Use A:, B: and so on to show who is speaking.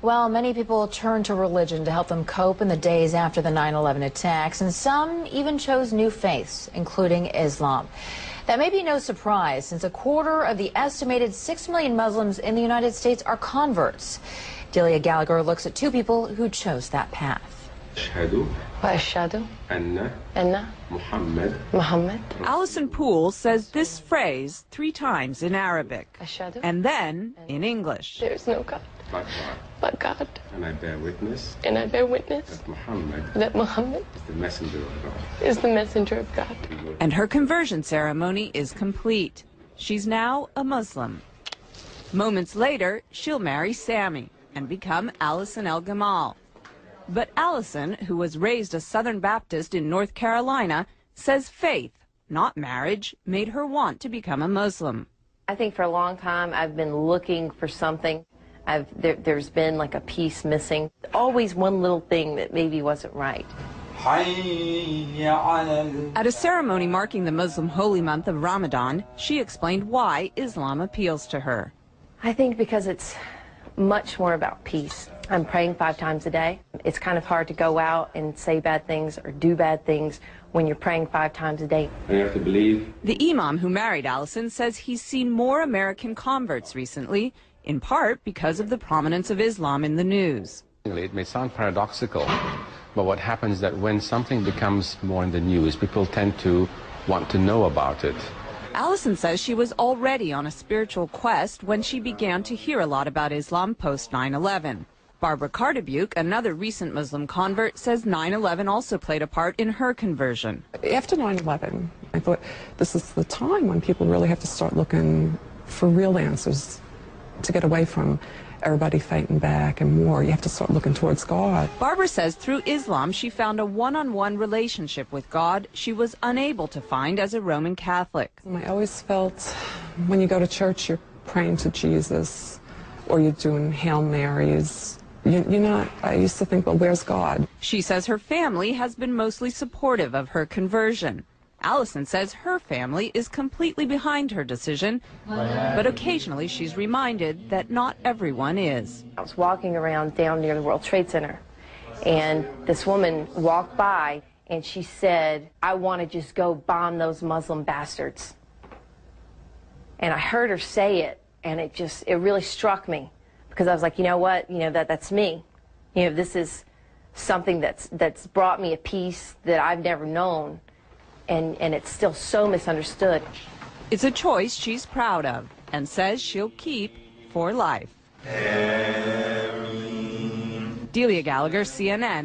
A: Well, many people turned to religion to help them cope in the days after the 9/11 attacks, and some even chose new faiths, including Islam. That may be no surprise, since a quarter of the estimated 6 million Muslims in the United States are converts. Delia Gallagher looks at two people who chose that path.
B: Allison Poole says this phrase 3 times in Arabic and then in English.
C: There's no God but God.
D: And I bear witness.
C: That Muhammad
D: is the messenger of God.
C: Is the messenger of God.
B: And her conversion ceremony is complete. She's now a Muslim. Moments later, she'll marry Sammy and become Allison El Gamal. But Allison, who was raised a Southern Baptist in North Carolina, says faith, not marriage, made her want to become a Muslim.
E: I think for a long time I've been looking for something. There's been like a piece missing. Always one little thing that maybe wasn't right.
B: At a ceremony marking the Muslim holy month of Ramadan, she explained why Islam appeals to her.
E: I think because it's much more about peace. I'm praying 5 times a day. It's kind of hard to go out and say bad things or do bad things when you're praying 5 times a day.
D: You have to believe.
B: The imam who married Allison says he's seen more American converts recently, in part because of the prominence of Islam in the news.
F: It may sound paradoxical, but what happens is that when something becomes more in the news, people tend to want to know about it.
B: Allison says she was already on a spiritual quest when she began to hear a lot about Islam post 9/11. Barbara Cardebuke, another recent Muslim convert, says 9/11 also played a part in her conversion.
G: After 9/11, I thought this is the time when people really have to start looking for real answers to get away from everybody fighting back and war. You have to start looking towards God.
B: Barbara says through Islam she found a one-on-one relationship with God she was unable to find as a Roman Catholic.
G: I always felt when you go to church you're praying to Jesus or you're doing Hail Marys. I used to think, well, where's God?
B: She says her family has been mostly supportive of her conversion. Allison says her family is completely behind her decision, but occasionally she's reminded that not everyone is.
E: I was walking around down near the World Trade Center, and this woman walked by, and she said, "I want to just go bomb those Muslim bastards." And I heard her say it, and it really struck me, because I was like, you know what, that's me. This is something that's brought me a peace that I've never known. And it's still so misunderstood.
B: It's a choice she's proud of and says she'll keep for life. Delia Gallagher, CNN.